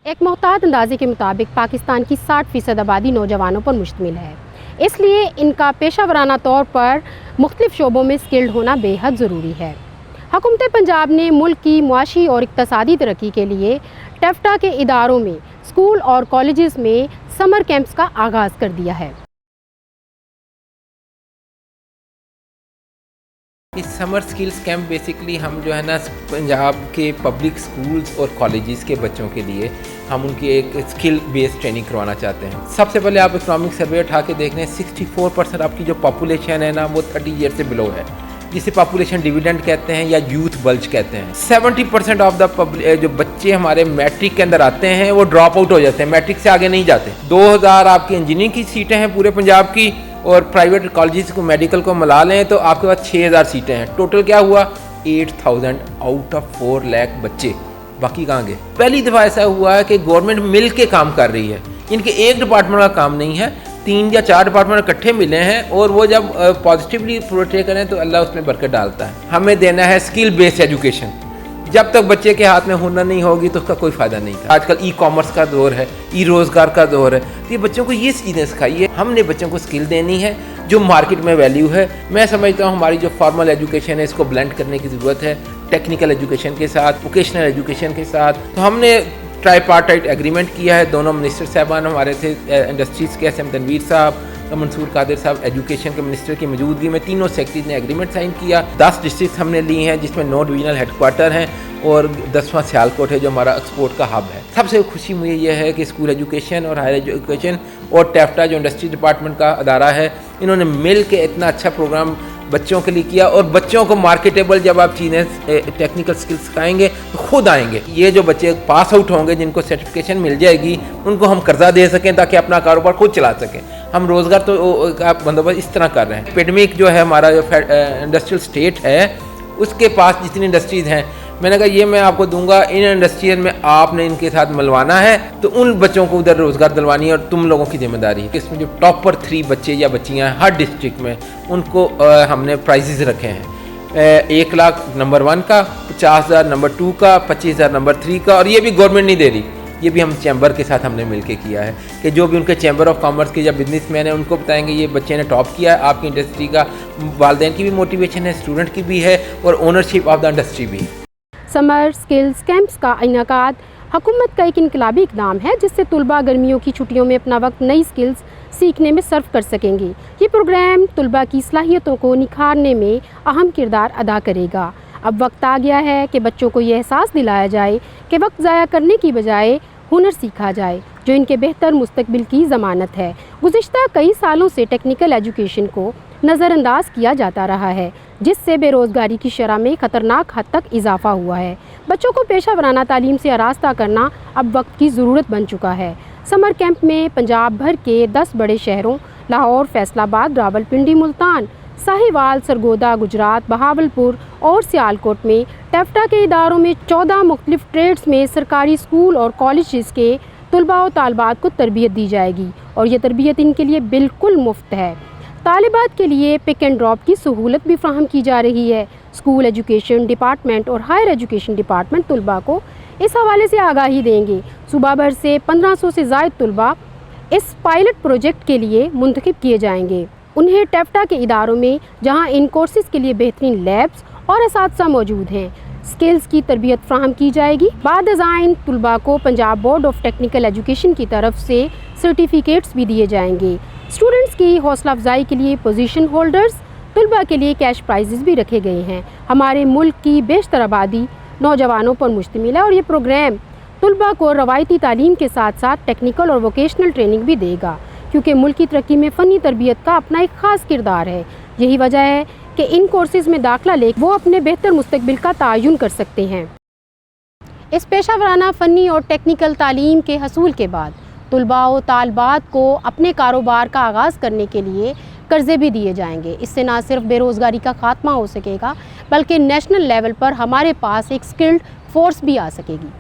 एक मोहतात अंदाजे के मुताबिक पाकिस्तान की 60% आबादी नौजवानों पर मुश्तमिल है, इसलिए इनका पेशा वराना तौर पर मुख्तलिफ शोबों में स्किल्ड होना बेहद ज़रूरी है। हुकूमत पंजाब ने मुल्क की मुआशी और इक़्तिसादी तरक्की के लिए टेफ्टा के इदारों में स्कूल और कॉलेजेस में समर कैंप्स का आगाज़ कर दिया है। इस समर स्किल्स कैंप बेसिकली हम जो है ना पंजाब के पब्लिक स्कूल्स और कॉलेजेस के बच्चों के लिए हम उनकी एक स्किल बेस्ड ट्रेनिंग करवाना चाहते हैं। सबसे पहले आप इकोनॉमिक सर्वे उठा के देख लें, 64% आपकी जो पॉपुलेशन है ना वो 30 ईयर से बिलो है, जिसे पॉपुलेशन डिविडेंड कहते हैं या यूथ बल्ज कहते हैं। 70% ऑफ द जो बच्चे हमारे मैट्रिक के अंदर आते हैं वो ड्रॉप आउट हो जाते हैं, मैट्रिक से आगे नहीं जाते। 2000 आपकी इंजीनियरिंग की सीटें हैं पूरे पंजाब की, और प्राइवेट कॉलेजेस को मेडिकल को मिला लें तो आपके पास 6000 सीटें हैं। टोटल क्या हुआ 8000 आउट ऑफ 4 लाख बच्चे, बाकी कहाँ गए? पहली दफ़ा ऐसा हुआ है कि गवर्नमेंट मिल के काम कर रही है, इनके एक डिपार्टमेंट का काम नहीं है, 3 या 4 डिपार्टमेंट इकट्ठे मिले हैं और वो जब पॉजिटिवली प्रोटे करें तो अल्लाह उसमें बरकत डालता है। हमें देना है स्किल बेस्ड एजुकेशन। जब तक बच्चे के हाथ में हुनर नहीं होगी तो उसका कोई फ़ायदा नहीं था। आजकल ई कॉमर्स का दौर है, ई रोज़गार का दौर है, तो ये बच्चों को ये चीज़ें सिखाइए। हमने बच्चों को स्किल देनी है जो मार्केट में वैल्यू है। मैं समझता हूँ हमारी जो फॉर्मल एजुकेशन है इसको ब्लेंड करने की ज़रूरत है टेक्निकल एजुकेशन के साथ, वोकेशनल एजुकेशन के साथ। तो हमने ट्राईपार्टाइट एग्रीमेंट किया है, दोनों मिनिस्टर साहबान हमारे थे, इंडस्ट्रीज़ के SM तनवीर साहब, मंसूर कादिर साहब एजुकेशन के मिनिस्टर की मौजूदगी में तीनों सेक्रेटरीज ने एग्रीमेंट साइन किया। 10 डिस्ट्रिक्ट हमने ली हैं जिसमें 9 डिवीजनल हेडक्वार्टर हैं और 10वां सियालकोट है जो हमारा एक्सपोर्ट का हब है। सबसे खुशी मुझे यह है कि स्कूल एजुकेशन और हायर एजुकेशन और टेफ्टा जो इंडस्ट्री डिपार्टमेंट का अदारा है, इन्होंने मिल के इतना अच्छा प्रोग्राम बच्चों के लिए किया। और बच्चों को मार्केटेबल जब आप चीज़ें टेक्निकल स्किल्स सिखाएंगे तो खुद आएंगे। ये जो बच्चे पास आउट होंगे जिनको सर्टिफिकेशन मिल जाएगी उनको हम कर्जा दे सकें ताकि अपना कारोबार खुद चला सकें। हम रोज़गार तो का बंदोबस्त इस तरह कर रहे हैं। एपिडेमिक जो है हमारा जो इंडस्ट्रियल स्टेट है उसके पास जितनी इंडस्ट्रीज़ हैं, मैंने कहा ये मैं आपको दूंगा, इन इंडस्ट्रियल में आपने इनके साथ मिलवाना है तो उन बच्चों को उधर रोज़गार दिलवानी है और तुम लोगों की जिम्मेदारी है। इसमें जो टॉपर 3 बच्चे या बच्चियाँ हैं हर डिस्ट्रिक्ट में उनको हमने प्राइजेस रखे हैं। 1 लाख नंबर 1 का, 50,000 नंबर 2 का, 25,000 नंबर 3 का। और ये भी गवर्नमेंट नहीं दे रही, ये भी हम चैम्बर के साथ हमने मिलके किया है कि जो भी उनके चैम्बर ऑफ कॉमर्स के या बिजनेसमैन है उनको बताएंगे ये बच्चे ने टॉप किया है, आपकी इंडस्ट्री का वालिदैन की भी मोटिवेशन है, स्टूडेंट की भी है और ओनरशिप ऑफ द इंडस्ट्री भी। समर स्किल्स कैंप्स का इनेकाद हुकूमत का एक इनकलाबी इक़दाम है जिससे तुलबा गर्मियों की छुट्टियों में अपना वक्त नई स्किल्स सीखने में सर्व कर सकेंगे। ये प्रोग्राम तुलबा की सलाहियतों को निखारने में अहम किरदार अदा करेगा। अब वक्त आ गया है कि बच्चों को ये एहसास दिलाया जाए कि वक्त ज़ाया करने की बजाय हुनर सीखा जाए जो इनके बेहतर मुस्तकबिल की ज़मानत है। गुज़िश्ता कई सालों से टेक्निकल एजुकेशन को नज़रअंदाज किया जाता रहा है जिससे बेरोज़गारी की शरह में ख़तरनाक हद तक इजाफ़ा हुआ है। बच्चों को पेशा वराना तालीम से आरास्ता करना अब वक्त की ज़रूरत बन चुका है। समर कैंप में पंजाब भर के 10 बड़े शहरों लाहौर, फैसलाबाद, रावलपिंडी, मुल्तान, साहिवाल, सरगोदा, गुजरात, बहावलपुर और सियालकोट में टेफ्टा के इदारों में 14 मुख्तलिफ ट्रेड्स में सरकारी स्कूल और कॉलेजेस के तुलबा और तालबात को तरबियत दी जाएगी और ये तरबियत इनके लिए बिल्कुल मुफ्त है। तालिबात के लिए पिक एंड ड्रॉप की सहूलत भी फ्राहम की जा रही है। स्कूल एजुकेशन डिपार्टमेंट और हायर एजुकेशन डिपार्टमेंट तुलबा को इस हवाले से आगाही देंगे। सूबा भर से 1500 से ज़ायद तुलबा इस पायलट प्रोजेक्ट के लिए मुंतखब किए जाएंगे। उन्हें टेफ्टा के इदारों में जहां इन कोर्सेज़ के लिए बेहतरीन लैब्स और असातिज़ा मौजूद हैं स्किल्स की तरबियत फ्राहम की जाएगी। बाद अज़ाइन तुलबा को Punjab board of technical education की तरफ से सर्टिफिकेट्स भी दिए जाएंगे। स्टूडेंट्स की हौसला अफजाई के लिए पोजीशन होल्डर्स तुलबा के लिए कैश प्राइजेस भी रखे गए हैं। हमारे मुल्क की बेशतर आबादी नौजवानों पर मुश्तमिल है और ये प्रोग्राम तुलबा को रवायती तालीम के साथ साथ टेक्निकल और वोकेशनल ट्रेनिंग भी देगा क्योंकि मुल्क की तरक्की में फ़नी तरबियत का अपना एक ख़ास किरदार है। यही वजह है कि इन कोर्सेज़ में दाखिला ले वो अपने बेहतर मुस्तकबिल का तयन कर सकते हैं। इस पेशा वराना फ़नी और टेक्निकल तालीम के हसूल के बाद तुलबा और तालबात को अपने कारोबार का आगाज़ करने के लिए कर्ज़े भी दिए जाएंगे। इससे ना सिर्फ बेरोज़गारी का ख़ात्मा हो सकेगा बल्कि नेशनल लेवल पर हमारे पास एक स्किल्ड फोर्स भी आ सकेगी।